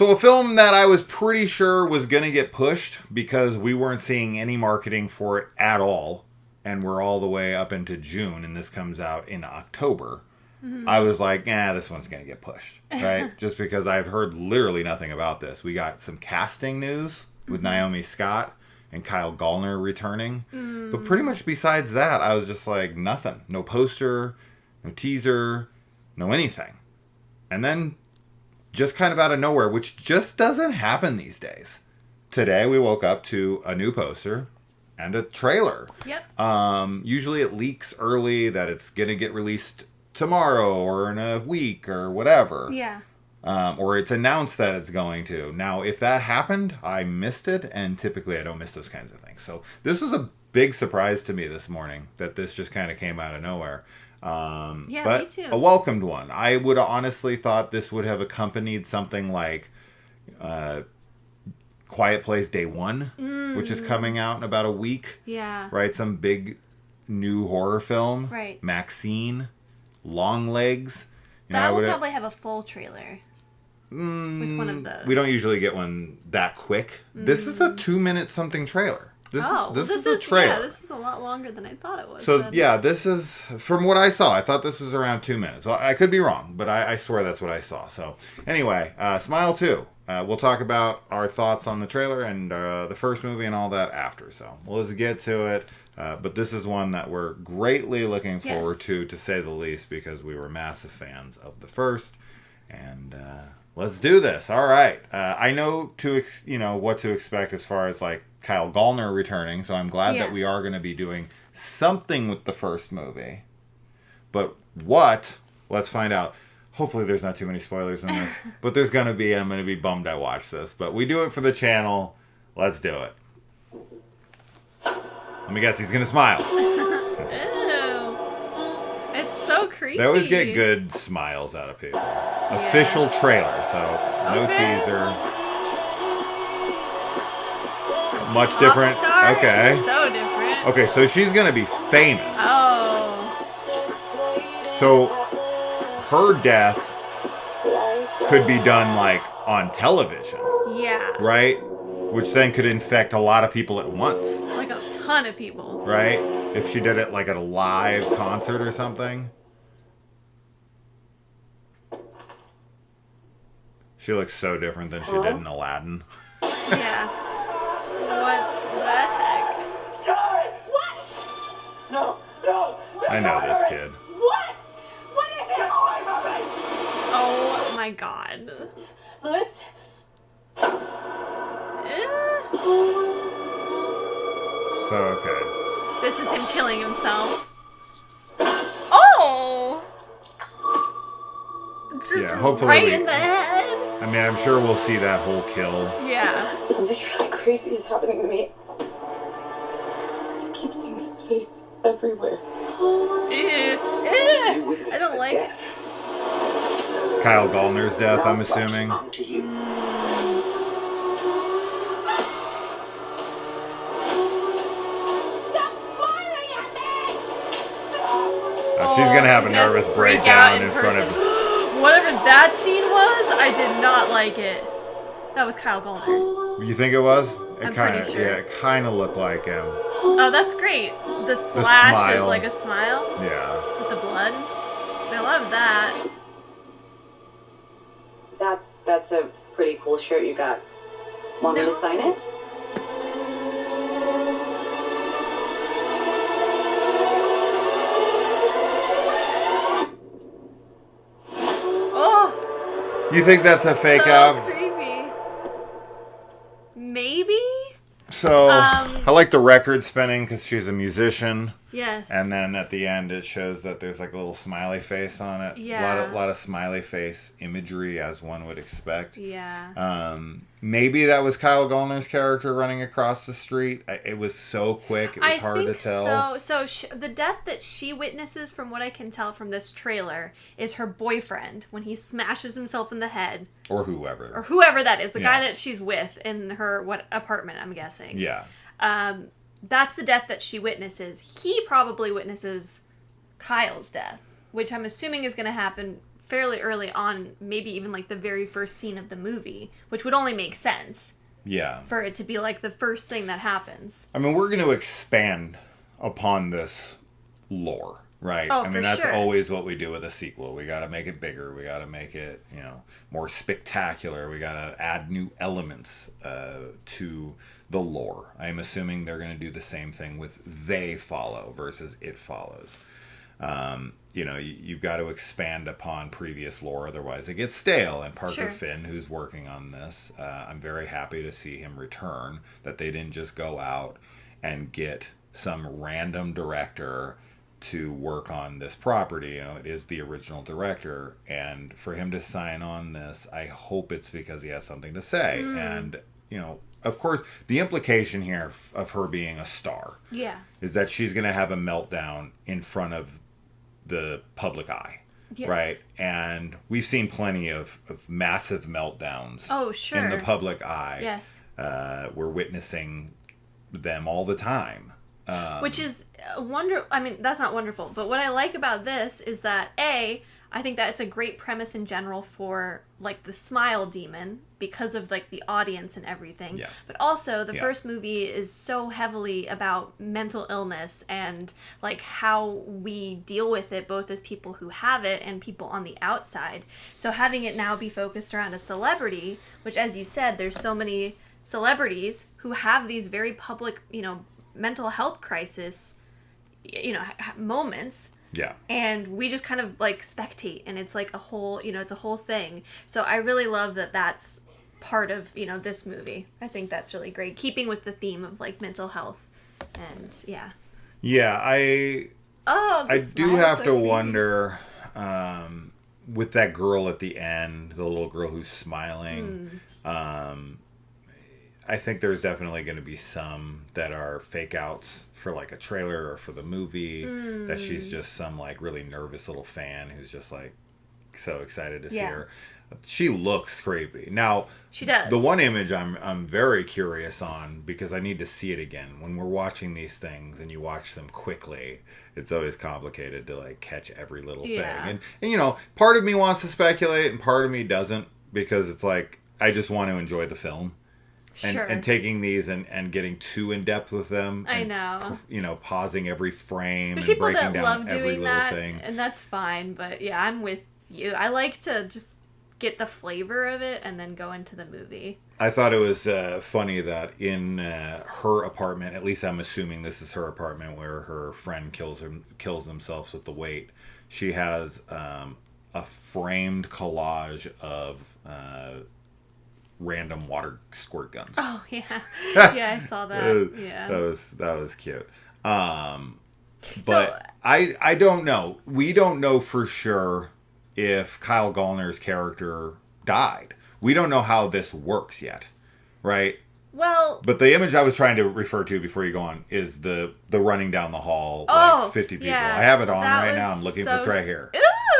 So a film that I was pretty sure was going to get pushed because we weren't seeing any marketing for it at all. And we're all the way up into June, and this comes out in October. Mm-hmm. I was like, this one's going to get pushed, right? Just because I've heard literally nothing about this. We got some casting news with Naomi Scott and Kyle Gallner returning. But pretty much besides that, I was just like, nothing. No poster, no teaser, no anything. And then, just kind of out of nowhere, which just doesn't happen these days. Today, we woke up to a new poster and a trailer. Yep. Usually it leaks early that it's going to get released tomorrow or in a week or whatever. Yeah. Or it's announced that it's going to. Now, if that happened, I missed it, and typically I don't miss those kinds of things. So this was a big surprise to me this morning that this just kind of came out of nowhere. But me too. A welcomed one. I would have honestly thought this would have accompanied something like Quiet Place Day 1, which is coming out in about a week. Yeah. Right? Some big new horror film. Right. Maxine, Longlegs. That will probably have a full trailer. With one of those. We don't usually get one that quick. This is a 2-minute something trailer. This is a trailer. Yeah, this is a lot longer than I thought it was. So, this is, from what I saw, I thought this was around 2 minutes. Well, I could be wrong, but I swear that's what I saw. So, anyway, Smile 2. We'll talk about our thoughts on the trailer and the first movie and all that after. So, let's get to it. But this is one that we're greatly looking forward to say the least, because we were massive fans of the first. And let's do this. All right. I know what to expect as far as like Kyle Gallner returning, so I'm glad that we are going to be doing something with the first movie. But what? Let's find out. Hopefully there's not too many spoilers in this, but there's going to be. I'm going to be bummed I watched this, but we do it for the channel. Let's do it. Let me guess, he's going to smile. Ew. It's so creepy. They always get good smiles out of people. Official trailer, so no teaser. Much different. Okay. So different. Okay, so she's going to be famous. Oh. So her death could be done like on television. Yeah. Right? Which then could infect a lot of people at once. Like a ton of people. Right? If she did it like at a live concert or something. She looks so different than she did in Aladdin. Yeah. What the heck? Sorry! What? No! I know this kid. What? What is it? Get away from me! Oh my god. Louis? So, okay. This is him killing himself. Oh! Just hopefully right in the head. I mean, I'm sure we'll see that whole kill. Yeah. Something really crazy is happening to me. I keep seeing this face everywhere. I don't like it. Kyle Gallner's death, I'm assuming. She's going to have a nervous breakdown in front of... Whatever that scene was, I did not like it. That was Kyle Gallner. You think it was? I'm pretty sure. Yeah, it kind of looked like him. Oh, that's great. The slash is smile. like a smile. Yeah. With the blood. I love that. That's a pretty cool shirt you got. Want me to sign it? Oh! You think that's a fake So out? creepy. Maybe? So, I like the record spinning because she's a musician. Yes. And then at the end, it shows that there's like a little smiley face on it. Yeah. A lot of smiley face imagery, as one would expect. Yeah. Maybe that was Kyle Gallner's character running across the street. It was so quick; it was hard to tell. So the death that she witnesses, from what I can tell from this trailer, is her boyfriend when he smashes himself in the head, or whoever that is, the guy that she's with in her apartment, I'm guessing. Yeah. That's the death that she witnesses. He probably witnesses Kyle's death, which I'm assuming is going to happen fairly early on, maybe even like the very first scene of the movie, which would only make sense Yeah. for it to be like the first thing that happens. I mean, we're going to expand upon this lore, right? Oh, I mean, for that's sure. always what we do with a sequel. We got to make it bigger. We got to make it, more spectacular. We got to add new elements to the lore. I'm assuming they're going to do the same thing with They Follow versus It Follows. You've got to expand upon previous lore, otherwise it gets stale. And Parker Sure. Finn, who's working on this, I'm very happy to see him return, that they didn't just go out and get some random director to work on this property. It is the original director, and for him to sign on this, I hope it's because he has something to say. And, of course, the implication here of her being a star Yeah. is that she's going to have a meltdown in front of the public eye. Yes. Right? And we've seen plenty of massive meltdowns Oh, sure. in the public eye. Yes. We're witnessing them all the time. Which is I mean, that's not wonderful, but what I like about this is that I think that it's a great premise in general for like the smile demon because of like the audience and everything. Yeah. But also the Yeah. first movie is so heavily about mental illness and like how we deal with it, both as people who have it and people on the outside. So having it now be focused around a celebrity, which as you said, there's so many celebrities who have these very public, mental health crisis, moments. Yeah. And we just kind of like spectate, and it's like a whole, it's a whole thing. So I really love that that's part of, this movie. I think that's really great, keeping with the theme of like mental health. And yeah. Yeah, I The do smile's have so to creepy. wonder, with that girl at the end, the little girl who's smiling, I think there's definitely going to be some that are fake outs for like a trailer or for the movie, that she's just some like really nervous little fan who's just like so excited to see Yeah. her. She looks creepy. Now, She does. the one image I'm very curious on, because I need to see it again. When we're watching these things and you watch them quickly, it's always complicated to like catch every little Yeah. thing. And part of me wants to speculate and part of me doesn't, because it's like I just want to enjoy the film. And, Sure. and taking these and getting too in depth with them. I and, know. Pausing every frame There's and people breaking that down love every doing little that, thing. and that's fine. But yeah, I'm with you. I like to just get the flavor of it and then go into the movie. I thought it was funny that in her apartment, at least I'm assuming this is her apartment where her friend kills themselves with the weight, she has a framed collage of random water squirt guns. Oh yeah, yeah, I saw that. Yeah. That was cute. But So- I don't know. We don't know for sure if Kyle Gallner's character died. We don't know how this works yet, right? Well, But the image I was trying to refer to before you go on is the running down the hall, oh, like 50 people. yeah, I have it on that right was now. I'm looking so for Trey here.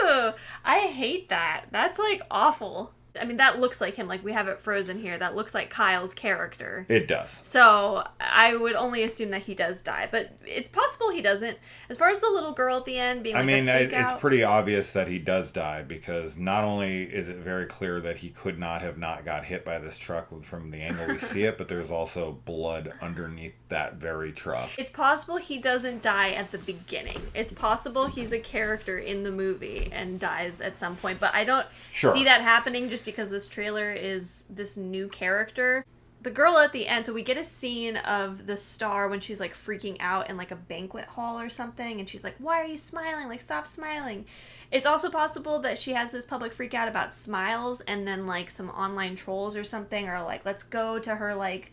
Ooh, I hate that. That's like awful. I mean, that looks like him. Like we have it frozen here. That looks like Kyle's character. It does. So I would only assume that he does die, but it's possible he doesn't. As far as the little girl at the end being like a fake it's out, pretty obvious that he does die, because not only is it very clear that he could not have not got hit by this truck from the angle we see it, but there's also blood underneath that very truck. it's possible he doesn't die at the beginning. It's possible he's a character in the movie and dies at some point, but I don't Sure. see that happening just because this trailer is this new character. The girl at the end, so we get a scene of the star when she's like freaking out in like a banquet hall or something, and she's like, "Why are you smiling? Like, stop smiling." It's also possible that she has this public freak out about smiles, and then like some online trolls or something are like, "Let's go to her like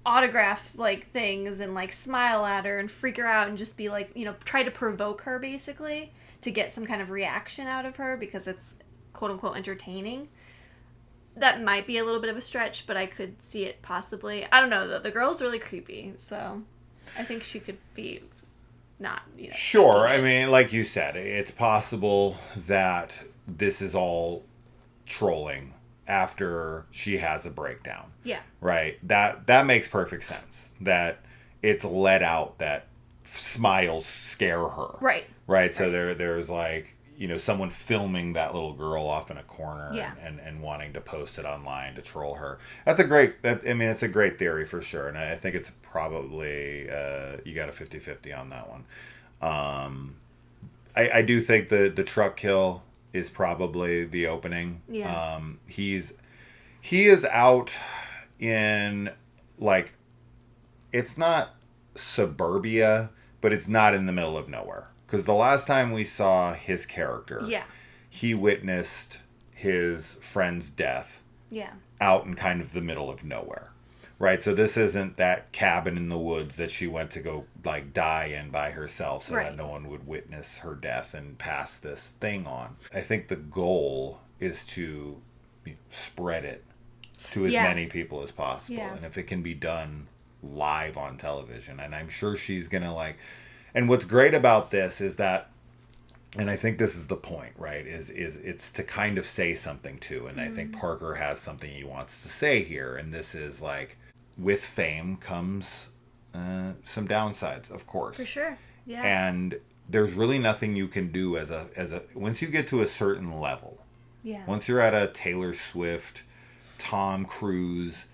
autograph like things and like smile at her and freak her out and just be like, try to provoke her basically to get some kind of reaction out of her because it's quote unquote entertaining." That might be a little bit of a stretch, but I could see it possibly. I don't know though. The girl's really creepy, so I think she could be not, Sure. I hated. mean, like you said, it's possible that this is all trolling after she has a breakdown. Yeah. Right. That makes perfect sense. That it's let out that smiles scare her. Right. Right. So there's like, someone filming that little girl off in a corner Yeah. and wanting to post it online to troll her. It's a great theory for sure. And I think it's probably, you got a 50-50 on that one. I do think the truck kill is probably the opening. Yeah. He is out in, like, it's not suburbia, but it's not in the middle of nowhere. Because the last time we saw his character, Yeah. he witnessed his friend's death Yeah. out in kind of the middle of nowhere. Right? So this isn't that cabin in the woods that she went to go, like, die in by herself so Right. that no one would witness her death and pass this thing on. I think the goal is to spread it to as Yeah. many people as possible. Yeah. And if it can be done live on television, and I'm sure she's going to, like... And what's great about this is that, and I think this is the point, right, is it's to kind of say something too. And I think Parker has something he wants to say here. And this is like, with fame comes some downsides, of course. For sure. Yeah. And there's really nothing you can do as a once you get to a certain level, Yeah. once you're at a Taylor Swift, Tom Cruise,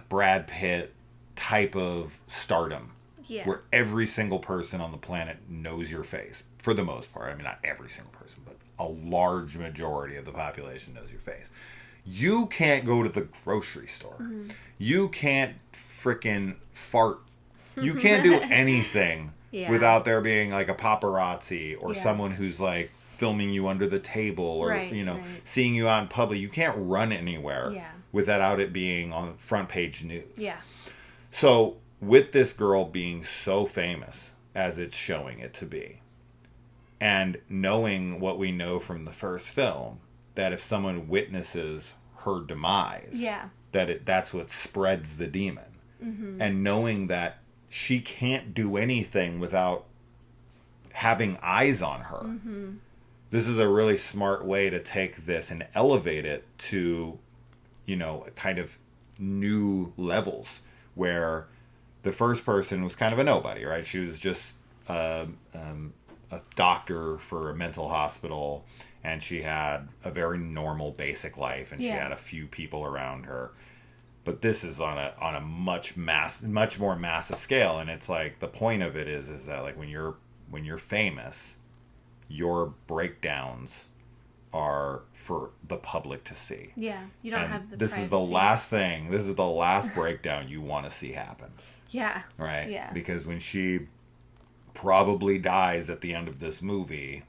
Brad Pitt type of stardom, Yeah. where every single person on the planet knows your face, for the most part. I mean, not every single person, but a large majority of the population knows your face. You can't go to the grocery store. Mm-hmm. You can't frickin' fart. You can't do anything Yeah. without there being like a paparazzi or Yeah. someone who's like filming you under the table or, Right, right. seeing you out in public. You can't run anywhere Yeah. without it being on front page news. Yeah. So, with this girl being so famous as it's showing it to be, and knowing what we know from the first film, that if someone witnesses her demise, Yeah. that's what spreads the demon. Mm-hmm. And knowing that she can't do anything without having eyes on her. Mm-hmm. This is a really smart way to take this and elevate it to, kind of new levels, where the first person was kind of a nobody, right? She was just a doctor for a mental hospital, and she had a very normal, basic life, and she Yeah. had a few people around her. But this is on a much more massive scale, and it's like the point of it is that, like, when you're famous, your breakdowns are for the public to see. Yeah. You don't And have the this is the privacy. last thing. This is the last breakdown you want to see happen, Yeah. right? Yeah. Because when she probably dies at the end of this movie,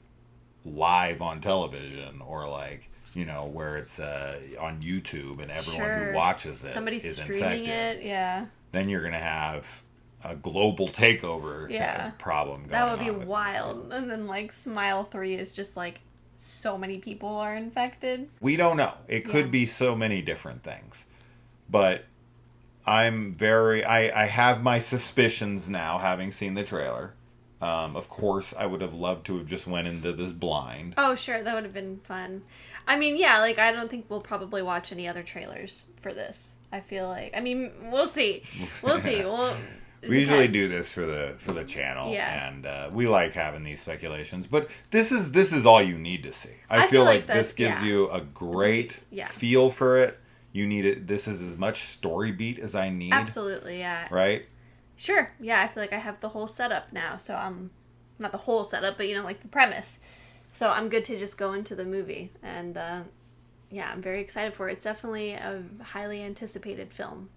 live on television, or like, where it's on YouTube and everyone Sure. who watches it Somebody's is streaming infected, it. Yeah. then you're gonna have a global takeover Yeah. problem going That would be on with- wild. And then, like, Smile 3 is just like so many people are infected. We don't know. It could Yeah. be so many different things. But I have my suspicions now, having seen the trailer. Of course, I would have loved to have just went into this blind. Oh, sure. That would have been fun. I mean, yeah, like, I don't think we'll probably watch any other trailers for this. I feel like, I mean, we'll see. We'll see. It We usually do depends. this for the channel, Yeah. and we like having these speculations. But this is all you need to see. I feel like this that's- gives yeah. you a great Yeah. feel for it. You need it. This is as much story beat as I need. Absolutely, yeah. Right? Sure. Yeah, I feel like I have the whole setup now. So I'm not the whole setup, but like the premise. So I'm good to just go into the movie. And yeah, I'm very excited for it. It's definitely a highly anticipated film.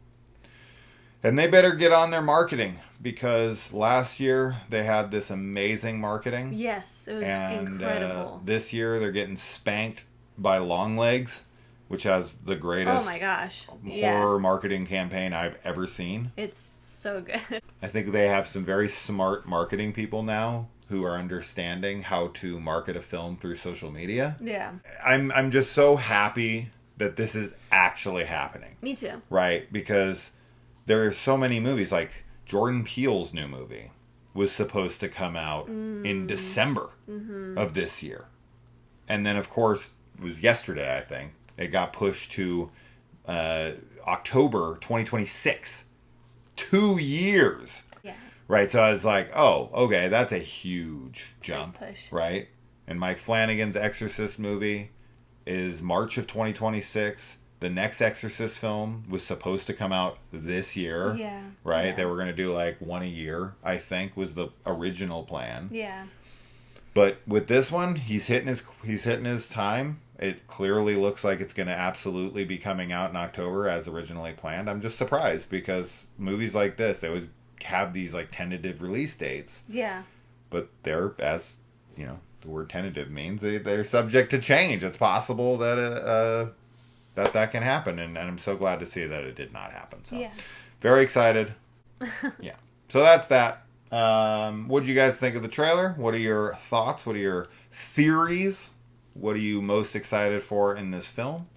And they better get on their marketing, because last year they had this amazing marketing. Yes, it was And incredible. this year they're getting spanked by Longlegs, which has the greatest Oh my gosh. horror Yeah. marketing campaign I've ever seen. It's so good. I think they have some very smart marketing people now who are understanding how to market a film through social media. Yeah. I'm just so happy that this is actually happening, Me too. right? Because there are so many movies, like Jordan Peele's new movie was supposed to come out in December of this year. And then, of course, it was yesterday, I think, it got pushed to October 2026. 2 years. Yeah. Right, so I was like, oh, okay, that's a huge jump, push. right? And Mike Flanagan's Exorcist movie is March of 2026. The next Exorcist film was supposed to come out this year. Yeah. Right? Yeah. They were going to do like one a year, I think, was the original plan. Yeah. But with this one, he's hitting his time. It clearly looks like it's going to absolutely be coming out in October as originally planned. I'm just surprised because movies like this, they always have these like tentative release dates. Yeah. But they're, as you know, the word tentative means they're subject to change. It's possible that that can happen, and I'm so glad to see that it did not happen. So Yeah. very excited. Yeah. So that's that. What do you guys think of the trailer? What are your thoughts? What are your theories? What are you most excited for in this film?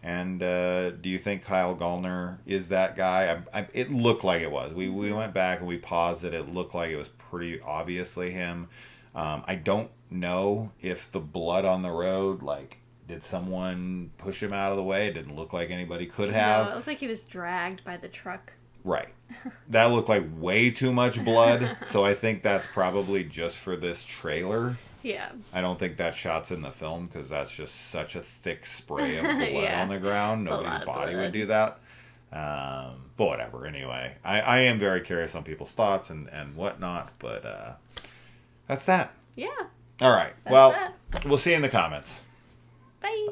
And do you think Kyle Gallner is that guy? It looked like it was. We went back and we paused it. It looked like it was pretty obviously him. I don't know if the blood on the road, like, did someone push him out of the way? It didn't look like anybody could have. No, it looked like he was dragged by the truck. Right. That looked like way too much blood. So I think that's probably just for this trailer. Yeah. I don't think that shot's in the film because that's just such a thick spray of blood Yeah. on the ground. It's a lot Nobody's of body would blood. do that. But whatever. Anyway, I am very curious on people's thoughts and whatnot. But that's that. Yeah. All right. That's Well, that. we'll see you in the comments. Bye.